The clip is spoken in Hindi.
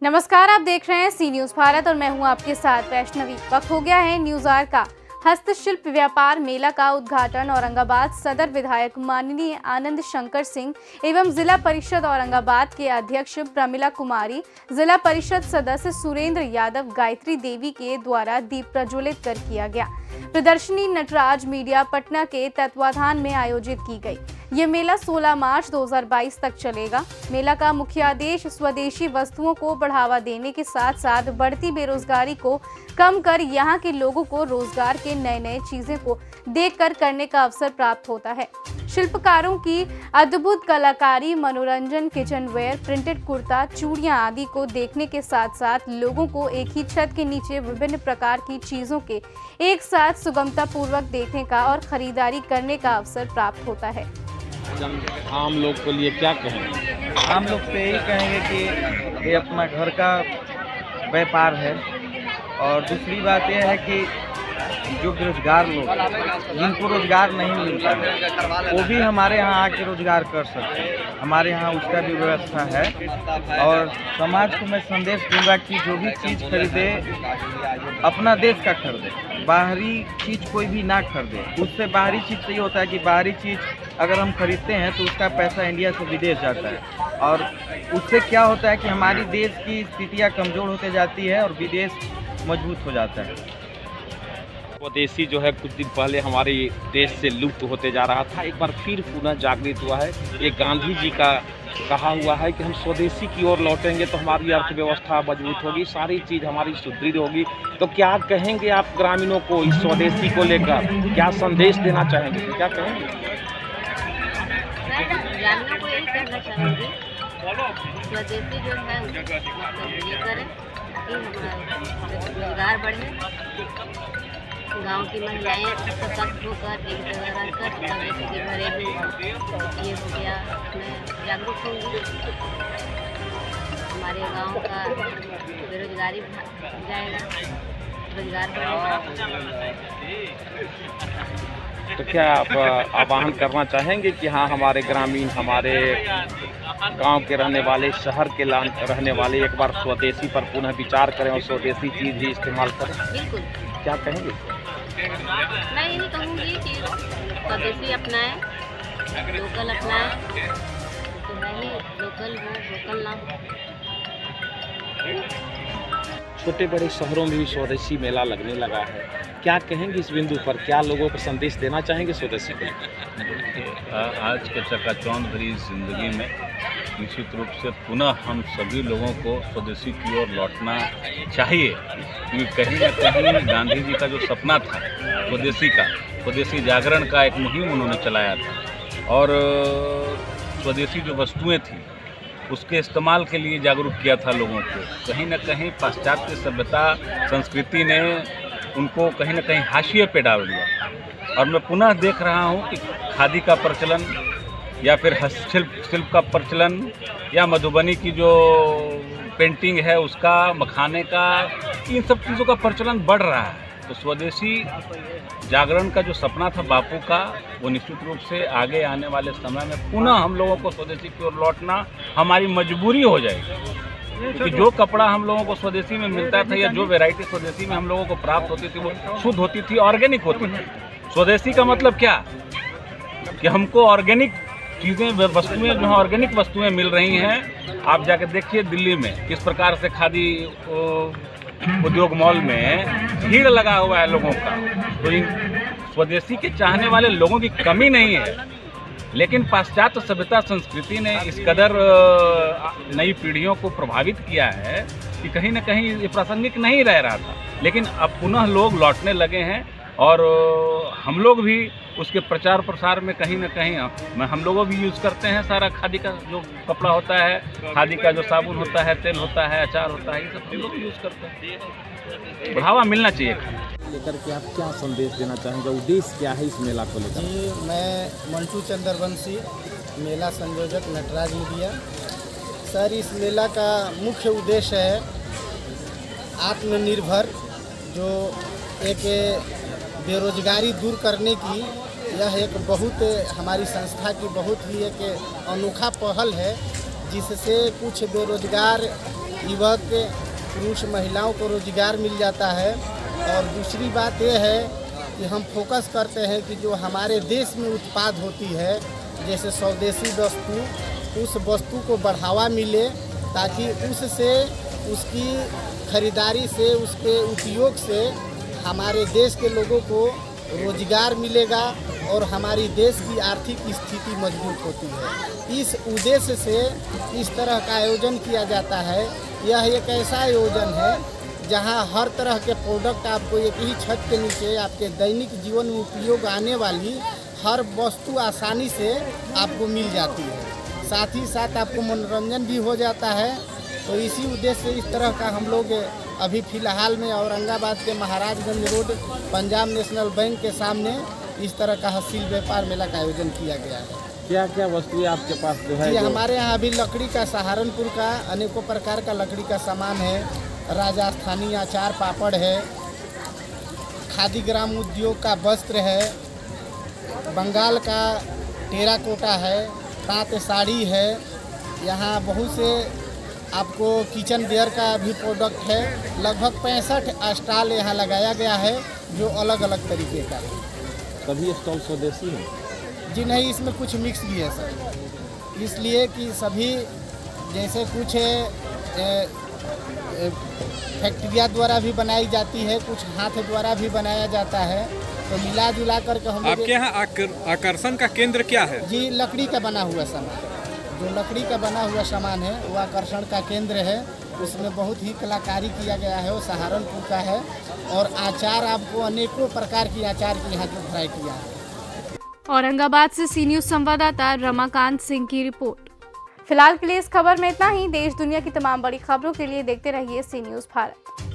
नमस्कार, आप देख रहे हैं सी न्यूज भारत और मैं हूं आपके साथ वैष्णवी। वक्त हो गया है न्यूज आवर का। हस्तशिल्प व्यापार मेला का उद्घाटन औरंगाबाद सदर विधायक माननीय आनंद शंकर सिंह एवं जिला परिषद औरंगाबाद के अध्यक्ष प्रमिला कुमारी, जिला परिषद सदस्य सुरेंद्र यादव, गायत्री देवी के द्वारा दीप प्रज्वलित कर किया गया। प्रदर्शनी नटराज मीडिया पटना के तत्वाधान में आयोजित की गई। ये मेला 16 मार्च 2022 तक चलेगा। मेला का मुख्य उद्देश्य स्वदेशी वस्तुओं को बढ़ावा देने के साथ साथ बढ़ती बेरोजगारी को कम कर यहाँ के लोगों को रोजगार के नए चीजें को देखकर करने का अवसर प्राप्त होता है। शिल्पकारों की अद्भुत कलाकारी, मनोरंजन, किचनवेयर, प्रिंटेड कुर्ता, चूड़ियां आदि को देखने के साथ साथ लोगों को एक ही छत के नीचे विभिन्न प्रकार की चीजों के एक साथ सुगमता पूर्वक देखने का और खरीदारी करने का अवसर प्राप्त होता है। आम लोग के लिए क्या कहेंगे? आम लोग से यही कहेंगे कि ये अपना घर का व्यापार है। और दूसरी बात यह है कि जो बेरोजगार लोग जिनको रोजगार नहीं मिलता है वो भी हमारे यहाँ आके रोजगार कर सकते हैं। हमारे यहाँ उसका भी व्यवस्था है। और समाज को मैं संदेश दूंगा कि जो भी चीज़ खरीदे अपना देश का खरीदे, बाहरी चीज़ कोई भी ना खरीदे। उससे बाहरी चीज़ से ये होता है कि बाहरी चीज़ अगर हम खरीदते हैं तो उसका पैसा इंडिया से विदेश जाता है और उससे क्या होता है कि हमारी देश की स्थितियाँ कमज़ोर होते जाती है और विदेश मजबूत हो जाता है। स्वदेशी जो है कुछ दिन पहले हमारे देश से लुप्त होते जा रहा था, एक बार फिर पुनः जागृत हुआ है। ये गांधी जी का कहा हुआ है कि हम स्वदेशी की ओर लौटेंगे तो हमारी अर्थव्यवस्था मजबूत होगी, सारी चीज़ हमारी सुदृढ़ होगी। तो क्या कहेंगे आप ग्रामीणों को इस स्वदेशी को लेकर, क्या संदेश देना चाहेंगे, क्या कहेंगे? ग्रामीणों को यही कहना चाहूँगी, स्वदेशी जो है ये करें कि हमारा रोजगार बढ़े, गांव की महिलाएं सशक्त होकर एक जगह रहकर जैसे कि घरेलू ये हो गया मैं जागरूक होंगी। हमारे गांव का बेरोजगारी जाएगा, रोजगार बढ़ेगा। तो क्या आप आह्वान करना चाहेंगे कि हाँ हमारे ग्रामीण, हमारे गांव के रहने वाले, शहर के रहने वाले एक बार स्वदेशी पर पुनः विचार करें और स्वदेशी चीज़ ही इस्तेमाल करें? बिल्कुल। क्या कहेंगे? मैं यही कहूँगी कि स्वदेशी अपनाएं, लोकल अपनाएं, तो है ही लोकल हो, वोकल ना हो। छोटे बड़े शहरों में भी स्वदेशी मेला लगने लगा है, क्या कहेंगे इस बिंदु पर? क्या लोगों को संदेश देना चाहेंगे स्वदेशी को? आज के चकाचौंध भरी ज़िंदगी में निश्चित रूप से पुनः हम सभी लोगों को स्वदेशी की ओर लौटना चाहिए, क्योंकि कहीं न कहीं गांधी जी का जो सपना था स्वदेशी का, स्वदेशी जागरण का एक मुहिम उन्होंने चलाया था और स्वदेशी जो वस्तुएं थी उसके इस्तेमाल के लिए जागरूक किया था लोगों को। कहीं न कहीं पाश्चात्य सभ्यता संस्कृति ने उनको कहीं न कहीं हाशिए पे डाल दिया। और मैं पुनः देख रहा हूँ कि खादी का प्रचलन या फिर हस्तशिल्प का प्रचलन या मधुबनी की जो पेंटिंग है उसका, मखाने का, इन सब चीज़ों का प्रचलन बढ़ रहा है। तो स्वदेशी जागरण का जो सपना था बापू का, वो निश्चित रूप से आगे आने वाले समय में पुनः हम लोगों को स्वदेशी की ओर लौटना हमारी मजबूरी हो जाएगी। क्योंकि जो कपड़ा हम लोगों को स्वदेशी में मिलता था या जो वैरायटी स्वदेशी में हम लोगों को प्राप्त होती थी वो शुद्ध होती थी, ऑर्गेनिक होती थी। स्वदेशी का मतलब क्या कि हमको ऑर्गेनिक चीज़ें, वस्तुएं जो हैं ऑर्गेनिक वस्तुएं मिल रही हैं। आप जाकर देखिए दिल्ली में किस प्रकार से खादी उद्योग मॉल में भीड़ लगा हुआ है लोगों का। तो इन स्वदेशी के चाहने वाले लोगों की कमी नहीं है, लेकिन पाश्चात्य सभ्यता संस्कृति ने इस कदर नई पीढ़ियों को प्रभावित किया है कि कहीं न कहीं ये प्रासंगिक नहीं रह रहा था। लेकिन अब पुनः लोग लौटने लगे हैं और हम लोग भी उसके प्रचार प्रसार में कहीं न कहीं हम लोगों भी यूज़ करते हैं। सारा खादी का जो कपड़ा होता है, खादी का जो साबुन होता है, तेल होता है, अचार होता है, ये सब हम लोग यूज़ करते हैं। बढ़ावा मिलना चाहिए। लेकर के आप क्या संदेश देना चाहेंगे? उद्देश्य क्या है इस मेला को लेकर? जी, मैं मंटू चंद्रवंशी, मेला संयोजक नटराज मीडिया। सर, इस मेला का मुख्य उद्देश्य है आत्मनिर्भर, जो एक बेरोजगारी दूर करने की, यह एक बहुत हमारी संस्था की बहुत ही एक अनोखा पहल है, जिससे कुछ बेरोजगार युवक पुरुष महिलाओं को रोजगार मिल जाता है। और दूसरी बात यह है कि हम फोकस करते हैं कि जो हमारे देश में उत्पाद होती है जैसे स्वदेशी वस्तु, उस वस्तु को बढ़ावा मिले ताकि उससे उसकी खरीदारी से उसके उपयोग से हमारे देश के लोगों को रोजगार मिलेगा और हमारी देश की आर्थिक स्थिति मजबूत होती है। इस उद्देश्य से इस तरह का आयोजन किया जाता है। यह एक ऐसा आयोजन है जहां हर तरह के प्रोडक्ट आपको एक ही छत के नीचे आपके दैनिक जीवन में उपयोग आने वाली हर वस्तु आसानी से आपको मिल जाती है। साथ ही साथ आपको मनोरंजन भी हो जाता है। तो इसी उद्देश्य से इस तरह का हम लोग अभी फ़िलहाल में औरंगाबाद के Maharajganj road Punjab national bank के सामने इस तरह का हसील व्यापार मेला का आयोजन किया गया है। क्या क्या वस्तुएं आपके पास जो है? जी, हमारे यहाँ अभी लकड़ी का सहारनपुर का अनेकों प्रकार का लकड़ी का सामान है। राजस्थानी अचार पापड़ है, खादी ग्राम उद्योग का वस्त्र है, बंगाल का टेराकोटा है, ताँत साड़ी है। यहाँ बहुत से आपको किचन वेयर का भी प्रोडक्ट है। लगभग 65 स्टॉल यहाँ लगाया गया है जो अलग अलग तरीके का है। सभी स्टॉल स्वदेशी हैं? जी नहीं, इसमें कुछ मिक्स भी है सर, इसलिए कि सभी जैसे कुछ फैक्ट्रिया द्वारा भी बनाई जाती है, कुछ हाथ द्वारा भी बनाया जाता है। तो मिला जुला करके हम आपके यहाँ आकर्षण का केंद्र क्या है? जी, लकड़ी का बना हुआ सामान, जो लकड़ी का बना हुआ सामान है वो आकर्षण का केंद्र है। उसमें बहुत ही कलाकारी किया गया है, वो सहारनपुर का है। और आचार आपको अनेकों प्रकार की आचार की यहाँ की वैरायटियाँ हैं। औरंगाबाद से सी न्यूज़ संवाददाता रमाकांत सिंह की रिपोर्ट। फिलहाल के लिए इस खबर में इतना ही। देश दुनिया की तमाम बड़ी खबरों के लिए देखते रहिए सी न्यूज़ भारत।